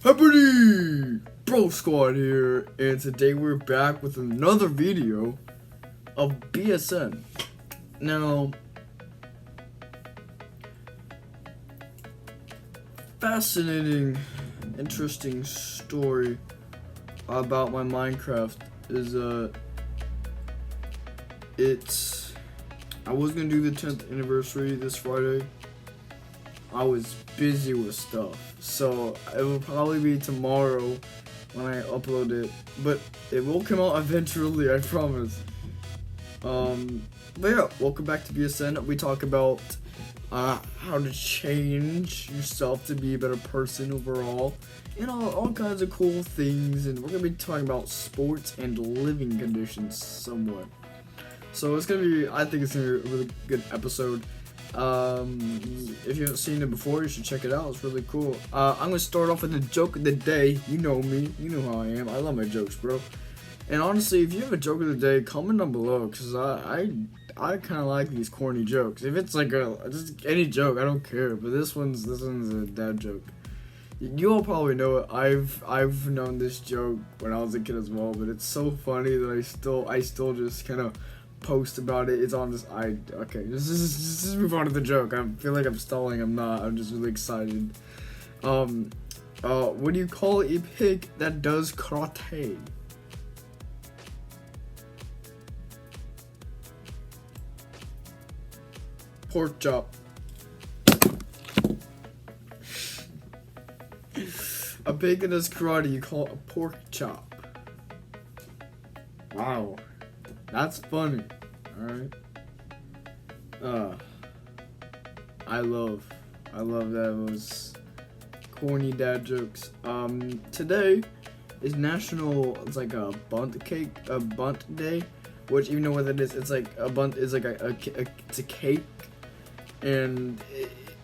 Happy Bro Squad here, and today we're back with another video of BSN. Now, fascinating, interesting story about my Minecraft is I was gonna do the 10th anniversary this Friday. I was busy with stuff, so it will probably be tomorrow when I upload it, but it will come out eventually, I promise. But yeah, welcome back to BSN. We talk about how to change yourself to be a better person overall, and all kinds of cool things, and we're gonna be talking about sports and living conditions somewhat. So it's gonna be, I think it's gonna be a really good episode. If you haven't seen it before, you should check it out. It's really cool. I'm gonna start off with the joke of the day. You know me, you know how I am. I love my jokes, bro. And honestly, if you have a joke of the day, comment down below, cause I kind of like these corny jokes. If it's like just any joke, I don't care. But this one's a dad joke. You all probably know it. I've known this joke when I was a kid as well, but it's so funny that I still just kind of post about it. It's on this. Okay. Just move on to the joke. I feel like I'm stalling. I'm not. I'm just really excited. What do you call a pig that does karate? Pork chop. A pig that does karate, you call it a pork chop. Wow. That's funny. Alright. I love that. It was corny dad jokes. Today is it's like a bunt day, which, even know what that is, it's like a bunt is like it's a cake, and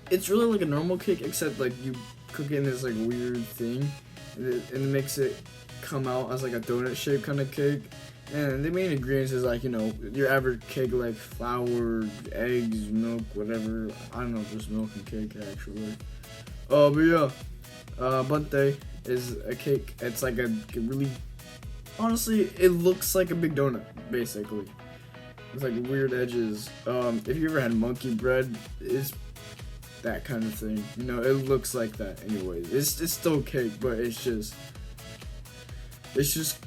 it's really like a normal cake, except like you cook it in this like weird thing, and it makes it come out as like a donut shaped kind of cake. And the main ingredients is like, your average cake, like flour, eggs, milk, whatever. I don't know if there's milk in cake actually. But yeah, bunt day is a cake. It's like a really, honestly, it looks like a big donut basically. It's like weird edges. If you ever had monkey bread, it's that kind of thing. It looks like that. Anyways, it's still cake, but it's just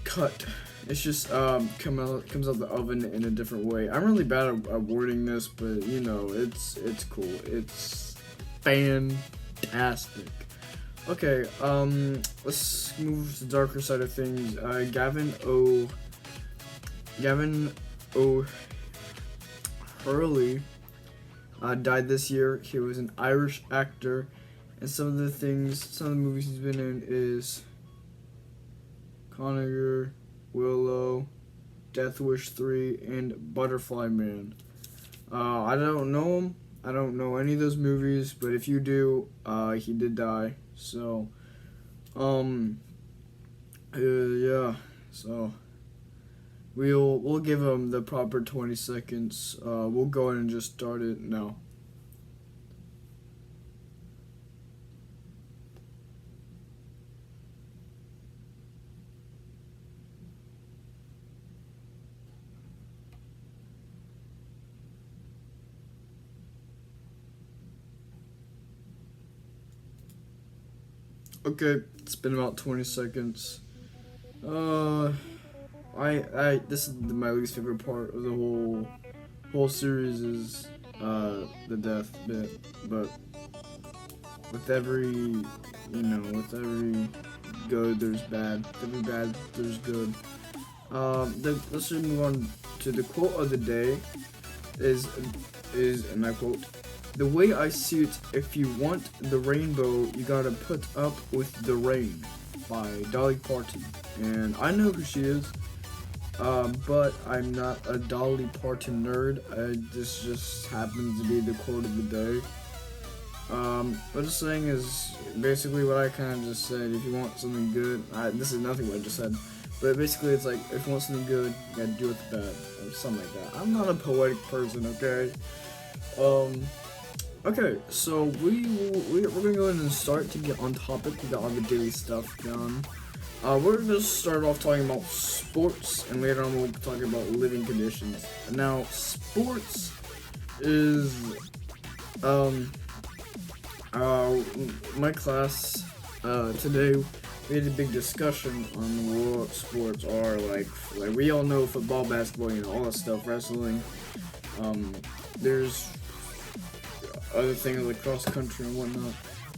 cut. It's just comes out the oven in a different way. I'm really bad at wording this, but it's cool. It's fantastic. Okay, let's move to the darker side of things. Gavin O. Hurley died this year. He was an Irish actor, and some of the movies he's been in is Conner, Willow, Death Wish 3, and Butterfly Man. I don't know him. I don't know any of those movies, but if you do, he did die. So, yeah. So, we'll give him the proper 20 seconds. We'll go ahead and just start it now. Okay, it's been about 20 seconds. This is my least favorite part of the whole series is the death bit, but with every good there's bad. With every bad there's good. Let's just move on to the quote of the day. Is and I quote: "The way I see it, if you want the rainbow, you gotta put up with the rain," by Dolly Parton. And I know who she is, but I'm not a Dolly Parton nerd. This just happens to be the quote of the day. What it's saying is basically what I kind of just said. If you want something good, this is nothing what I just said, but basically it's like, if you want something good, you gotta do it with the bad, or something like that. I'm not a poetic person, okay? Okay, so we're gonna go ahead and start to get on topic. We got all the daily stuff done. We're gonna start off talking about sports, and later on we'll talk about living conditions. Now, sports is my class today. We had a big discussion on what sports are like we all know football, basketball, all that stuff, wrestling. There's other things like cross country and whatnot.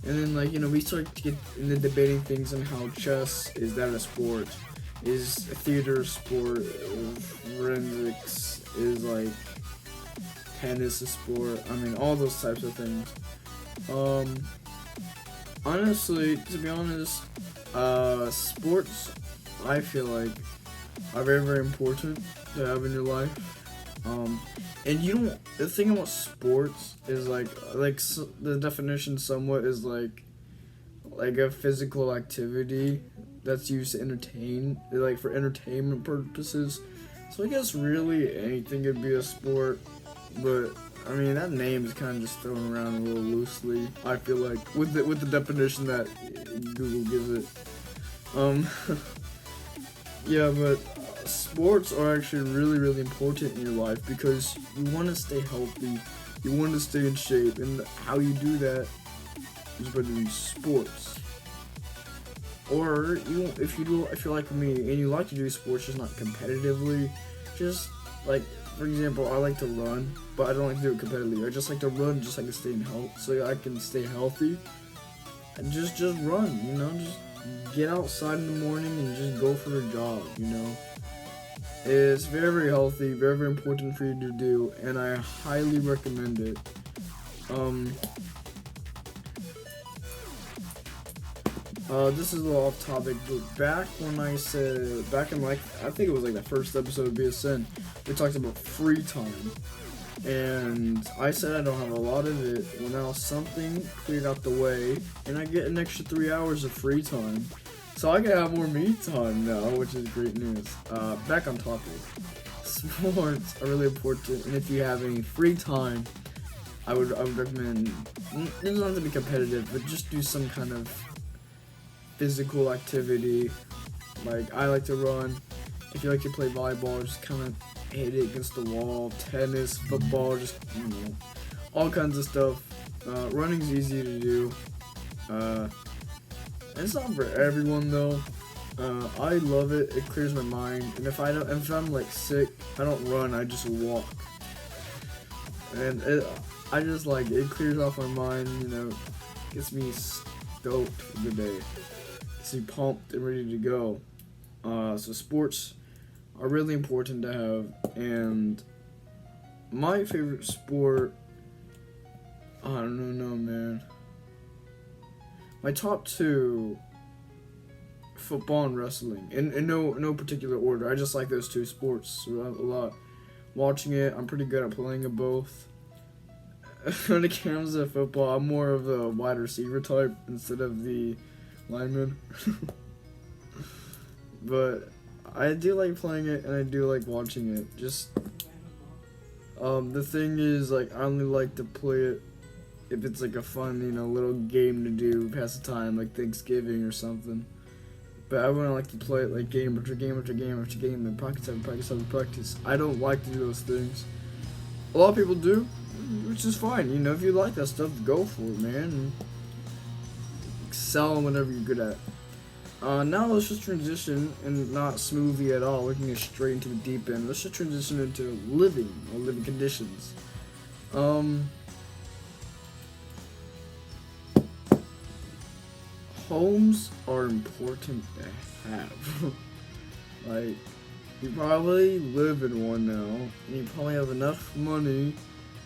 And then we start to get into debating things on how chess is that a sport, is theater a sport, forensics is like tennis a sport. I mean all those types of things. Honestly, to be honest, sports I feel like are very, very important to have in your life. And the thing about sports is the definition somewhat is like a physical activity that's used to entertain, like for entertainment purposes. So I guess really anything could be a sport, but I mean that name is kind of just thrown around a little loosely. I feel like with the definition that Google gives it. Yeah, but sports are actually really, really important in your life because you want to stay healthy, you want to stay in shape, and how you do that is by doing sports. Or if you're like me and you like to do sports, just not competitively, just like for example, I like to run, but I don't like to do it competitively. I just like to run, just like to stay in health, so I can stay healthy. And just run, just get outside in the morning and just go for a jog, It's very, very healthy, very, very important for you to do, and I highly recommend it. This is a little off topic, but back in I think it was the first episode of BSN, we talked about free time. And I said I don't have a lot of it. Well, now something cleared out the way, and I get an extra 3 hours of free time. So I can have more me time now, which is great news. Back on topic. Sports are really important, and if you have any free time, I would recommend, it doesn't have to be competitive, but just do some kind of physical activity. Like, I like to run. If you like to play volleyball, just kind of hit it against the wall. Tennis, football, just, all kinds of stuff. Running's easy to do. It's not for everyone though. I love it. It clears my mind. And if I'm sick, I don't run. I just walk. And it clears off my mind. Gets me stoked for the day. Gets me pumped and ready to go. So sports are really important to have. And my favorite sport, I don't know, man. My top two, football and wrestling, in no particular order. I just like those two sports a lot. Watching it, I'm pretty good at playing them both. When it comes to football, I'm more of a wide receiver type instead of the lineman. But I do like playing it and I do like watching it. Just the thing is, I only like to play it if it's a fun, little game to do, pass the time, like Thanksgiving or something. But I wouldn't like to play it game after game after game after game and practice after practice after practice. I don't like to do those things. A lot of people do, which is fine. If you like that stuff, go for it, man. And excel in whatever you're good at. Now let's just transition, and not smoothly at all, looking straight into the deep end. Let's just transition into living conditions. Homes are important to have. You probably live in one now, and you probably have enough money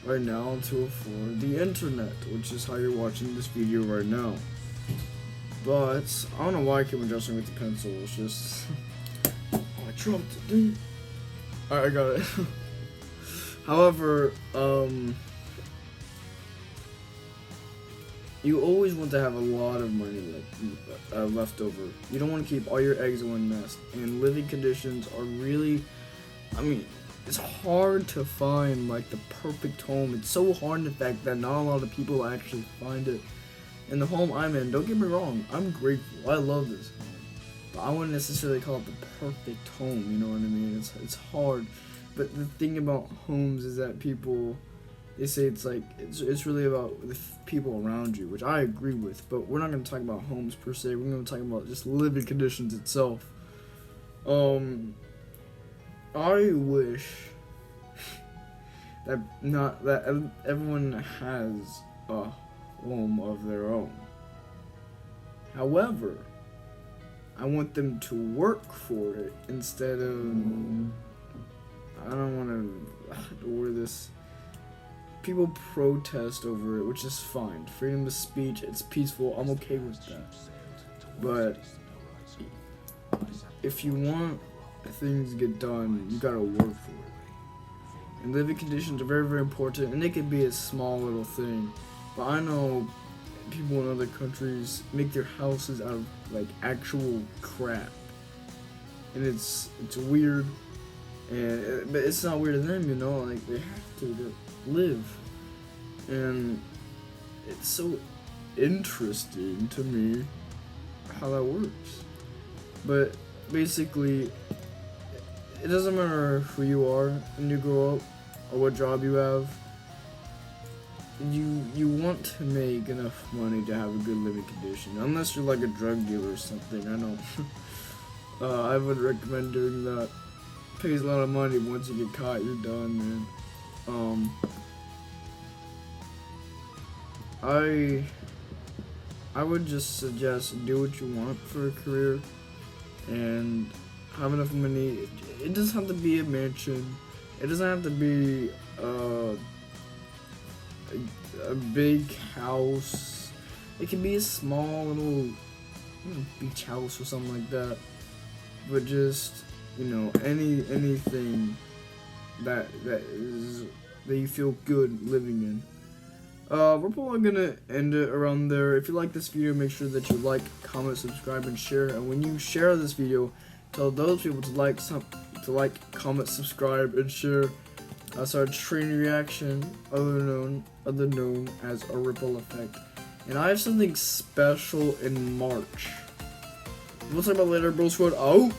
right now to afford the internet, which is how you're watching this video right now. But I don't know why I keep adjusting with the pencil. It's just I trumped it, dude. Alright, I got it. However, you always want to have a lot of money left over. You don't want to keep all your eggs in one nest. And living conditions are really, it's hard to find like the perfect home. It's so hard in fact that not a lot of people actually find it. And the home I'm in, don't get me wrong, I'm grateful. I love this home. But I wouldn't necessarily call it the perfect home, you know what I mean? It's hard. But the thing about homes is that people, they say it's like, it's really about the people around you, which I agree with. But we're not going to talk about homes per se. We're going to talk about just living conditions itself. I wish that everyone has a home of their own. However, I want them to work for it instead of, I don't want to word this. People protest over it, which is fine. Freedom of speech, it's peaceful. I'm okay with that. But if you want things to get done, you gotta work for it. And living conditions are very, very important, and they can be a small little thing. But I know people in other countries make their houses out of like actual crap, and it's weird. But it's not weird to them, you know. Like they have to live, and it's so interesting to me how that works. But basically, it doesn't matter who you are when you grow up or what job you have. You want to make enough money to have a good living condition, unless you're like a drug dealer or something. I know. I would recommend doing that. Pays a lot of money. Once you get caught, you're done, man. I would just suggest do what you want for a career and have enough money. It doesn't have to be a mansion. It doesn't have to be a big house. It can be a small little beach house or something like that. But just, you know, anything that you feel good living in. We're probably gonna end it around there. If you like this video, make sure that you like, comment, subscribe, and share. And when you share this video, tell those people to like, comment, subscribe, and share. That's our train reaction, other known as a ripple effect. And I have something special in March. We'll talk about it later. Bro Squad out.